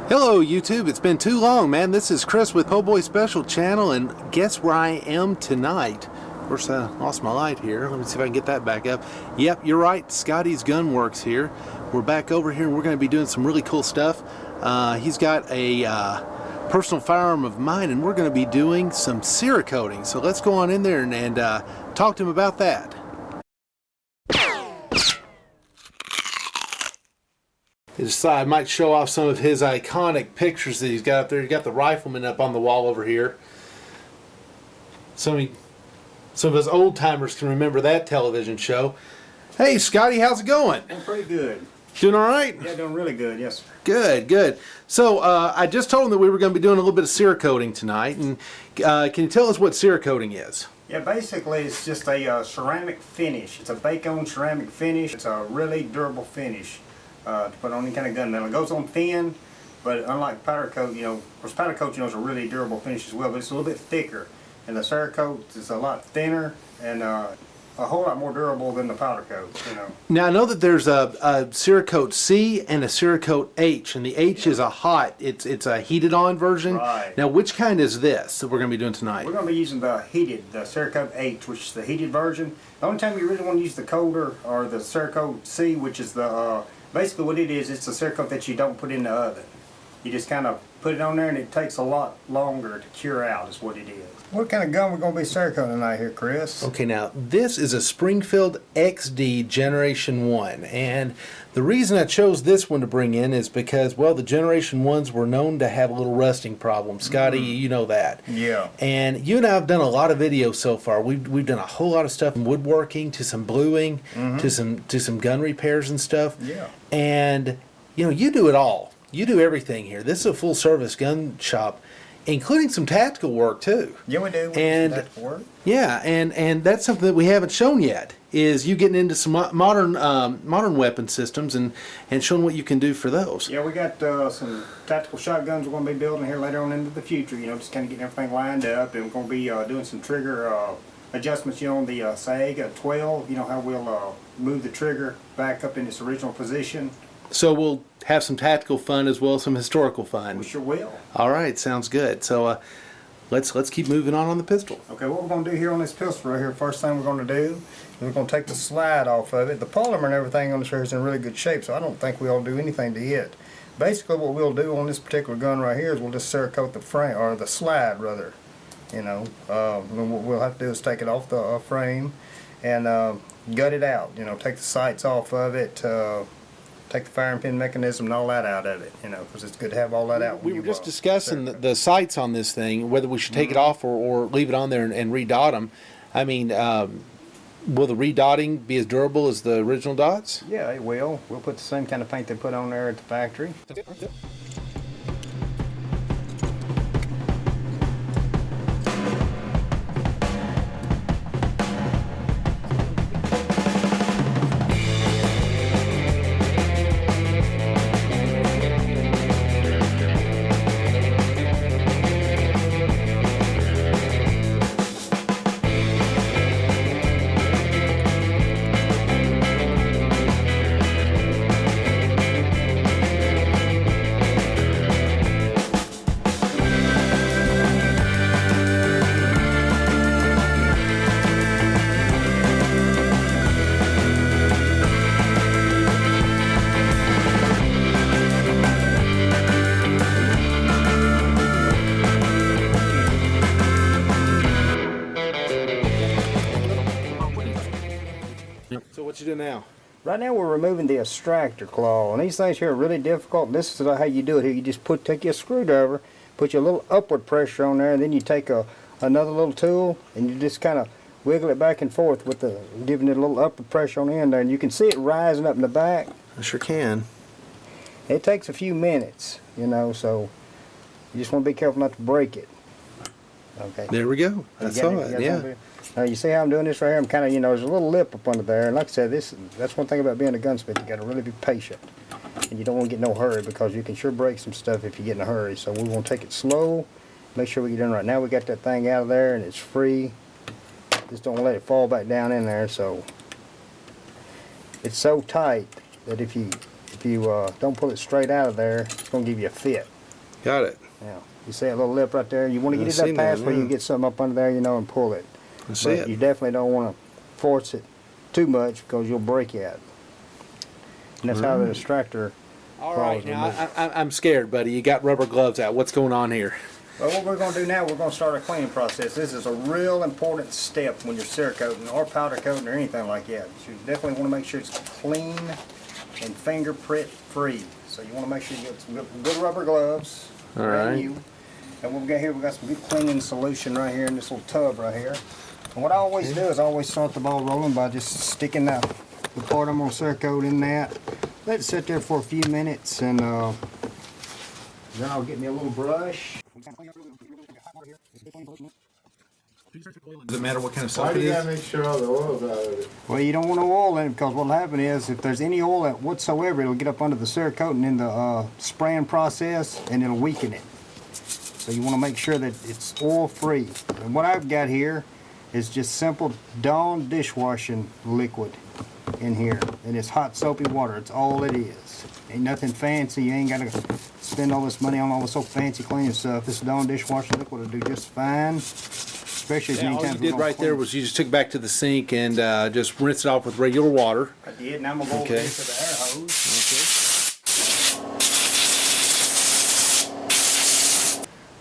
Hello YouTube, it's been too long, man. This is Chris with PoBoySpecial channel, and guess where I am tonight? Of course, I lost my light here. Let me see if I can get that back up. Yep, you're right, Scotties Gun Works here. We're back over here and we're going to be doing some really cool stuff. He's got a personal firearm of mine and we're going to be doing some Cerakoting. So let's go on in there and talk to him about that. I might show off some of his iconic pictures that he's got up there. He's got the rifleman up on the wall over here. Some of us old timers can remember that television show. Hey Scotty, how's it going? I'm pretty good. Doing all right? Yeah, doing really good, yes sir. Good, good. So I just told him that we were going to be doing a little bit of Cerakoting tonight. And can you tell us what Cerakoting is? Yeah, basically it's just a ceramic finish. It's a bake-on ceramic finish. It's a really durable finish. To put on any kind of gun. Now it goes on thin, but unlike powder coat, of course powder coat, is a really durable finish as well, but it's a little bit thicker. And the Cerakote is a lot thinner and a whole lot more durable than the powder coat. Now I know that there's a Cerakote C and a Cerakote H, and the H is a hot. It's a heated on version. Right. Now which kind is this that we're going to be doing tonight? We're going to be using the Cerakote H, which is the heated version. The only time you really want to use the colder or the Cerakote C, which is the basically what it is, it's a Cerakote that you don't put in the oven. You just kind of put it on there and it takes a lot longer to cure out is what it is. What kind of gun we're going to be Cerakoting tonight here, Chris? Okay, now this is a Springfield XD Generation 1, and the reason I chose this one to bring in is because, well, the Generation 1s were known to have a little rusting problem. Scotty, you know that. Yeah. And you and I have done a lot of videos so far. We've done a whole lot of stuff from woodworking to some bluing to some gun repairs and stuff. Yeah. And you do it all. You do everything here. This is a full service gun shop, including some tactical work too. Yeah, we do. And tactical work. Yeah, and that's something that we haven't shown yet. Is you getting into some modern weapon systems and showing what you can do for those. Yeah, we got some tactical shotguns we're going to be building here later on into the future. Just kind of getting everything lined up, and we're going to be doing some trigger adjustments. On the SAG 12. How we'll move the trigger back up in its original position. So we'll have some tactical fun as well as some historical fun. We sure will. All right, sounds good. So let's keep moving on the pistol. Okay, what we're going to do here on this pistol right here, first thing we're going to do is we're going to take the slide off of it. The polymer and everything on this here is in really good shape, so I don't think we ought to do anything to it. Basically what we'll do on this particular gun right here is we'll just Cerakote the frame, or the slide rather. And what we'll have to do is take it off the frame and gut it out. Take the sights off of it, take the firing pin mechanism and all that out of it, because it's good to have all that out. We were just discussing the sights on this thing, whether we should take it off or leave it on there and redot them. I mean, will the redotting be as durable as the original dots? Yeah, it will. We'll put the same kind of paint they put on there at the factory. So what you do now? Right now we're removing the extractor claw, and these things here are really difficult. This is how you do it here. You just take your screwdriver, put your little upward pressure on there, and then you take another little tool and you just kind of wiggle it back and forth with giving it a little upward pressure on the end there, and you can see it rising up in the back. I sure can. It takes a few minutes, so you just want to be careful not to break it. Okay. There we go. I saw it. Yeah. Now you see how I'm doing this right here? I'm kind of, there's a little lip up under there, and like I said, that's one thing about being a gunsmith. You got to really be patient, and you don't want to get no hurry because you can sure break some stuff if you get in a hurry. So we want to take it slow, make sure we get in right. Now we got that thing out of there and it's free. Just don't let it fall back down in there. So it's so tight that if you don't pull it straight out of there, it's going to give you a fit. Got it. Yeah. You see that little lip right there? You want to get it I up see past that, where yeah. you get something up under there, you know, and pull it. I see But it. you definitely don't want to force it too much because you'll break it. And that's how the extractor. All right, now I'm scared, buddy. You got rubber gloves out. What's going on here? Well, what we're going to do now, we're going to start a cleaning process. This is a real important step when you're cerakoting or powder coating or anything like that. You definitely want to make sure it's clean and fingerprint free. So you want to make sure you get some good rubber gloves. All right. New. And what we got here, we got some good cleaning solution right here in this little tub right here. And what I always do is I always start the ball rolling by just sticking the part I'm going to cerakote in that. Let it sit there for a few minutes, and then I'll get me a little brush. Does it matter what kind of Why stuff do it you is? gotta make sure all the oil's out of it? Well, you don't want no oil in it because what'll happen is if there's any oil whatsoever, it'll get up under the cerakoting in the spraying process and it'll weaken it. So you want to make sure that it's oil free. And what I've got here is just simple Dawn dishwashing liquid in here, and it's hot soapy water. It's all it is. Ain't nothing fancy. You ain't got to spend all this money on all this so fancy cleaning stuff. This Dawn dishwashing liquid will do just fine. Especially as many All times you we're did gonna right there clean. was you just took it back to the sink and just rinsed it off with regular water. I did. Now I'm gonna go over Okay. this to the air hose.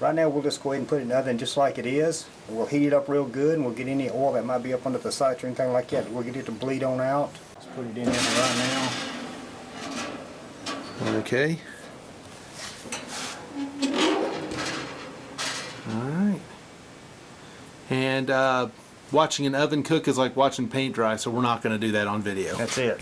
Right now we'll just go ahead and put it in the oven just like it is. And we'll heat it up real good, and we'll get any oil that might be up under the sights or anything like that. We'll get it to bleed on out. Let's put it in there right now. Okay. All right. And watching an oven cook is like watching paint dry, so we're not going to do that on video. That's it.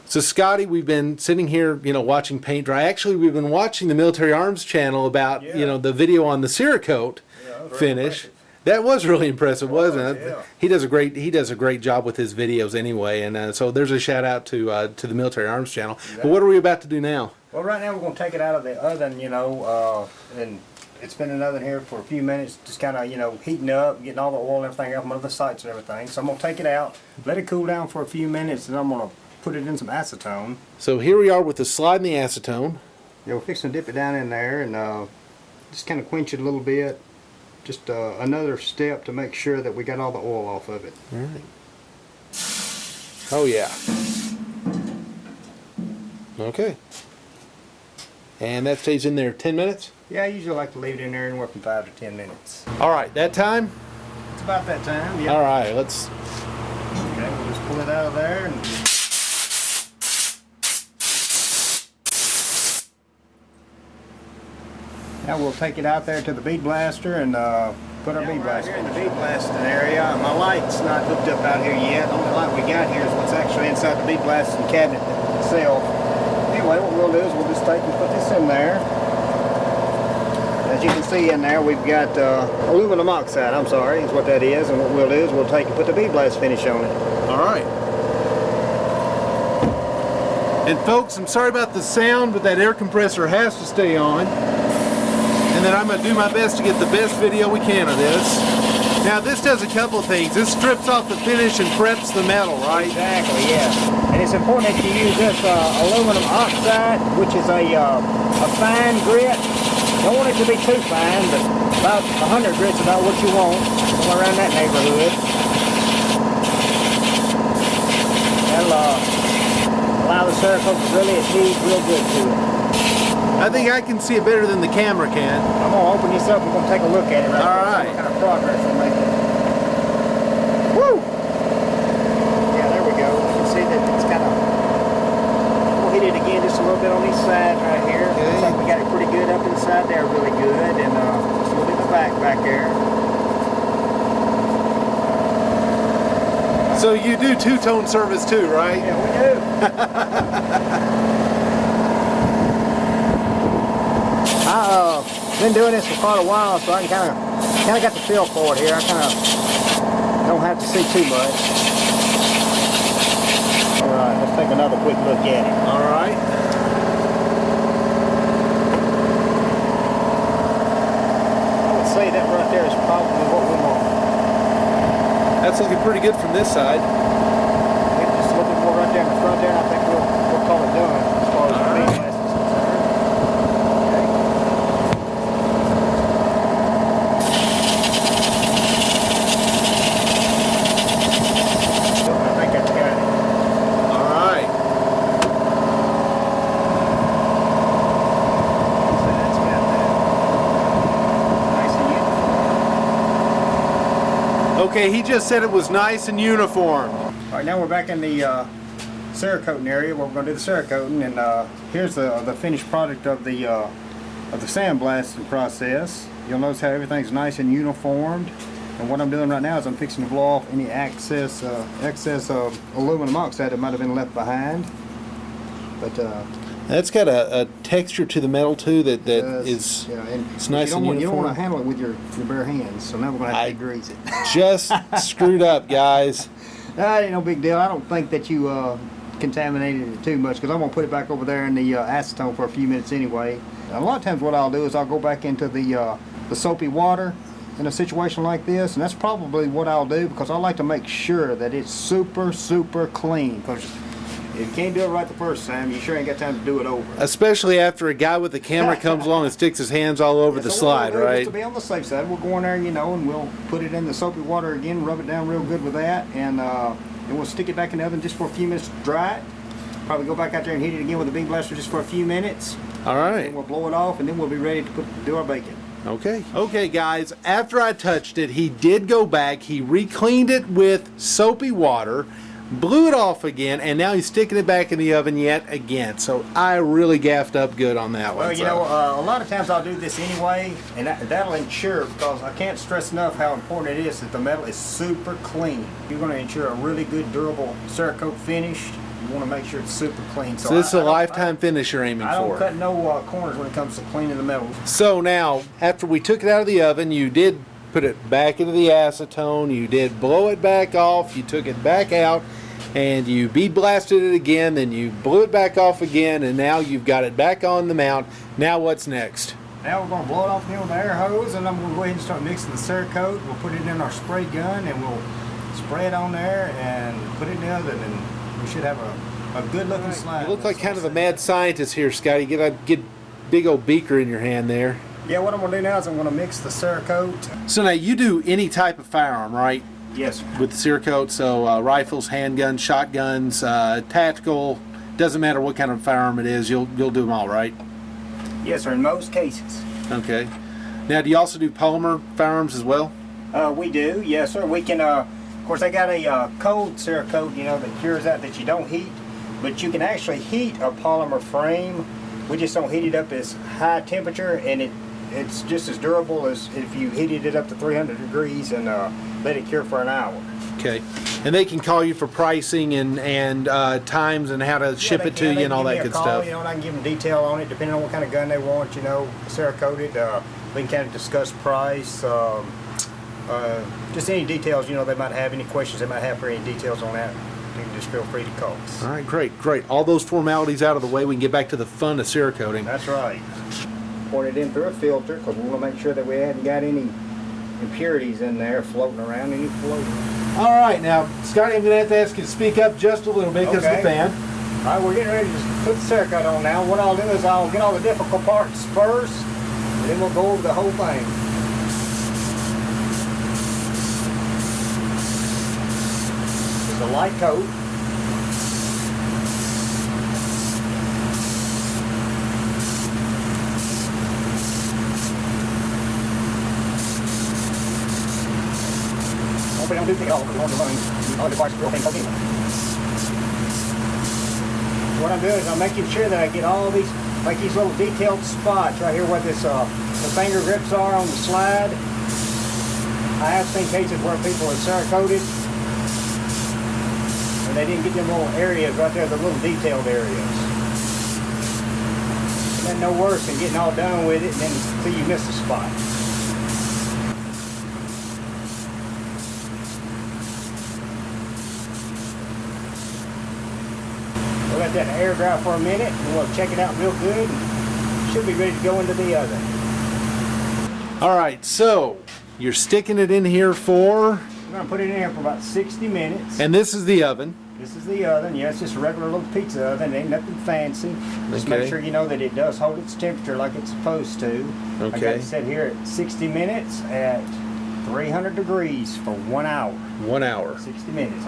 So Scotty, we've been sitting here, watching paint dry. Actually, we've been watching the Military Arms channel about, Yeah. the video on the Cerakote Yeah, that was very finish. impressive. That was really impressive, wasn't it? Yeah. He does a great job with his videos anyway, and so there's a shout out to the Military Arms channel. But what are we about to do now? Well, right now we're going to take it out of the oven, and it's been in the oven here for a few minutes, just kind of, heating up, getting all the oil and everything up under the sights and everything. So I'm going to take it out, let it cool down for a few minutes, and I'm going to put it in some acetone. So here we are with the slide and the acetone. Yeah, we're fixing to dip it down in there and just kind of quench it a little bit. Just another step to make sure that we got all the oil off of it. All right. Oh yeah. Okay. And that stays in there 10 minutes? Yeah, I usually like to leave it in there anywhere from 5 to 10 minutes. All right, that time? It's about that time, yeah. All right, let's... Okay, we'll just pull it out of there and... Now we'll take it out there to the bead blaster and put our bead blaster here in the bead blasting area. My light's not hooked up out here yet. The only light we got here is what's actually inside the bead blasting cabinet itself. Anyway, what we'll do is we'll just take and put this in there. As you can see in there, we've got aluminum oxide, is what that is. And what we'll do is we'll take and put the bead blast finish on it. All right. And folks, I'm sorry about the sound, but that air compressor has to stay on. And then I'm going to do my best to get the best video we can of this. Now this does a couple of things. This strips off the finish and preps the metal, right? Exactly, yeah. And it's important that you use this aluminum oxide, which is a fine grit. Don't want it to be too fine, but about 100 grit's about what you want, somewhere around that neighborhood. That'll allow the Cerakote to really adhere real good to it. I think I can see it better than the camera can. I'm going to open this up and we're going to take a look at it right All now, right. see what kind of progress we're making. Woo! Yeah, there we go. You can see that it's kind of... We'll hit it again just a little bit on these sides right here. Okay. Looks like we got it pretty good up inside there, really good. And just a little bit in the back there. So you do two-tone service too, right? Yeah, we do. I've been doing this for quite a while, so I can kind of got the feel for it here. I kind of don't have to see too much. All right, let's take another quick look at it. All right. I would say that right there is probably what we want. That's looking pretty good from this side. Maybe just a little bit more right there in the front there, and I think we'll call it done as far as the bead blast is concerned. Okay. Okay, he just said it was nice and uniform. All right, now we're back in the Cerakoting area where we're going to do the Cerakoting, and here's the finished product of the sandblasting process. You'll notice how everything's nice and uniformed. And what I'm doing right now is I'm fixing to blow off any excess aluminum oxide that might have been left behind. But that's got a texture to the metal too that is yeah, and it's nice and uniform. You don't want to handle it with your bare hands, so now we're going to have to degrease it. Just screwed up, guys. That ain't no big deal. I don't think that you contaminated it too much, because I'm going to put it back over there in the acetone for a few minutes anyway. And a lot of times what I'll do is I'll go back into the soapy water in a situation like this, and that's probably what I'll do, because I like to make sure that it's super clean, because if you can't do it right the first time, you sure ain't got time to do it over. Especially after a guy with the camera comes along and sticks his hands all over the slide, right? Just to be on the safe side, we'll go in there, you know, and we'll put it in the soapy water again, rub it down real good with that, and we'll stick it back in the oven just for a few minutes to dry it. Probably go back out there and heat it again with a bean blaster just for a few minutes. All right. And we'll blow it off, and then we'll be ready to do our bacon. Okay. Okay, guys, after I touched it, he did go back. He re-cleaned it with soapy water, blew it off again, and now he's sticking it back in the oven yet again. So I really gaffed up good on that one. Well, you know, a lot of times I'll do this anyway, and that'll ensure, because I can't stress enough how important it is that the metal is super clean. You're going to ensure a really good, durable Cerakote finish. You want to make sure it's super clean. So this is a lifetime finish you're aiming for. I don't cut no corners when it comes to cleaning the metal. So now, after we took it out of the oven, you did put it back into the acetone, you did blow it back off, you took it back out, and you bead blasted it again, then you blew it back off again, and now you've got it back on the mount. Now what's next? Now we're going to blow it off here with the air hose, and I'm going to go ahead and start mixing the Cerakote. We'll put it in our spray gun, and we'll spray it on there and put it in the oven, and we should have a good looking slide. You look like kind of a mad scientist here, Scotty. Get a big old beaker in your hand there. Yeah, what I'm going to do now is I'm going to mix the Cerakote. So now you do any type of firearm, right? Yes, sir. With the Cerakote, so rifles, handguns, shotguns, tactical, doesn't matter what kind of firearm it is, you'll do them all, right? Yes, sir, in most cases. Okay. Now, do you also do polymer firearms as well? We do, yes, sir. We can, of course, I got a cold Cerakote, you know, that cures out that you don't heat, but you can actually heat a polymer frame. We just don't heat it up as high temperature, and it's just as durable as if you heated it up to 300 degrees and let it cure for an hour. Okay. And they can call you for pricing and times and how to ship it to you and all that good stuff. You know, and I can give them detail on it depending on what kind of gun they want, you know, Cerakoted. We can kind of discuss price, just any details, you know, they might have, any questions they might have for any details on that. You can just feel free to call us. All right, great. All those formalities out of the way, we can get back to the fun of Cerakoting. That's right. Pour it in through a filter, because we want to make sure that we haven't got any impurities in there floating around, any floating. All right, now, Scotty, I'm going to have to ask you to speak up just a little bit because of the fan. All right, we're getting ready to put the Cerakote on now. What I'll do is I'll get all the difficult parts first, and then we'll go over the whole thing. It's a light coat. We don't do the all the parts of the thing coating. What I'm doing is I'm making sure that I get all these, like these little detailed spots right here where this the finger grips are on the slide. I have seen cases where people are Cerakoted and they didn't get them little areas right there, the little detailed areas. And then no worse than getting all done with it and then until you miss a spot. We'll let that air dry for a minute and we'll check it out real good and should be ready to go into the oven. All right, so you're sticking it in here for? I'm going to put it in here for about 60 minutes. And this is the oven? This is the oven. Yeah, it's just a regular little pizza oven. It ain't nothing fancy. Just Okay. make sure you know that it does hold its temperature like it's supposed to. Okay. I got it set here at 60 minutes at 300 degrees for 1 hour. 1 hour. 60 minutes.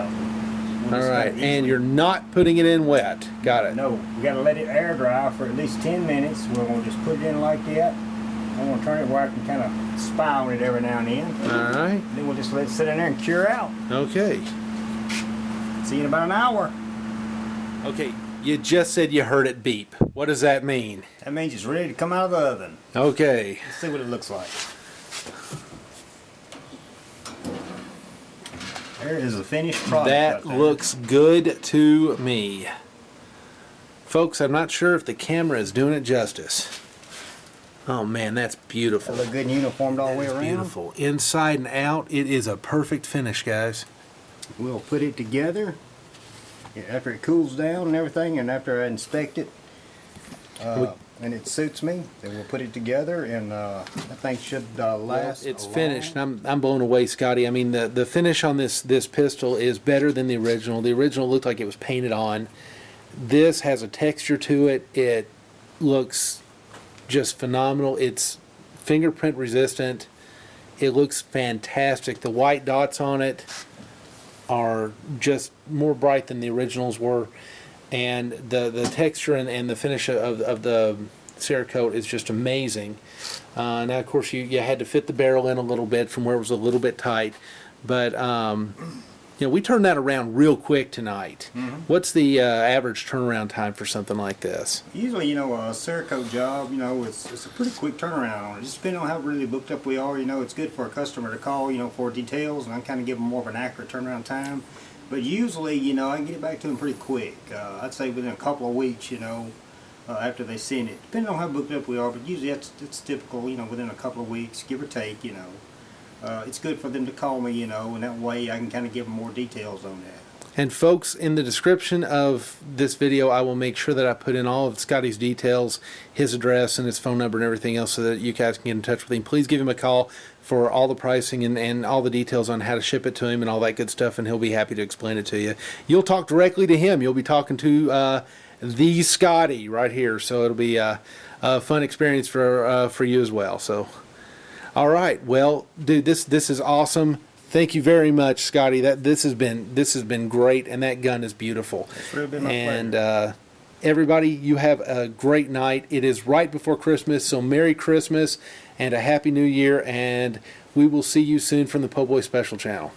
All right, and you're not putting it in wet. Got it. No, we got to let it air dry for at least 10 minutes. We're going to just put it in like that. I'm gonna turn it where I can kind of spy on it every now and then. All right. Then we'll just let it sit in there and cure out. Okay. See you in about an hour. Okay. You just said you heard it beep. What does that mean? That means it's ready to come out of the oven. Okay. Let's see what it looks like. There is the finished product. That looks good to me. Folks, I'm not sure if the camera is doing it justice. Oh man, that's beautiful. That look good and uniformed all the way around. Beautiful. Inside and out, it is a perfect finish, guys. We'll put it together after it cools down and everything, and after I inspect it, and it suits me, then we'll put it together, and that thing should last. It's finished. I'm blown away, Scotty. I mean, the finish on this pistol is better than the original. The original looked like it was painted on. This has a texture to it. It looks just phenomenal. It's fingerprint resistant. It looks fantastic. The white dots on it are just more bright than the originals were, and the texture and the finish of the Cerakote is just amazing. Now of course you had to fit the barrel in a little bit from where it was a little bit tight, but you know, we turned that around real quick tonight. What's the average turnaround time for something like this? Usually, you know, a Cerakote job, you know, it's a pretty quick turnaround on it. Just depending on how really booked up we are, you know, it's good for a customer to call, you know, for details, and I kind of give them more of an accurate turnaround time. But usually, you know, I can get it back to them pretty quick. I'd say within a couple of weeks, you know, after they send it. Depending on how booked up we are, but usually it's typical, you know, within a couple of weeks, give or take, you know. It's good for them to call me, you know, and that way I can kind of give them more details on that. And folks, in the description of this video, I will make sure that I put in all of Scotty's details, his address and his phone number and everything else, so that you guys can get in touch with him. Please give him a call for all the pricing and all the details on how to ship it to him and all that good stuff, and he'll be happy to explain it to you. You'll talk directly to him. You'll be talking to the Scotty right here, so it'll be a fun experience for you as well. So. All right, well, dude, this is awesome. Thank you very much, Scotty. This has been great, and that gun is beautiful. It's really been my and pleasure. Everybody, you have a great night. It is right before Christmas, so Merry Christmas and a Happy New Year, and we will see you soon from the PoBoySpecial channel.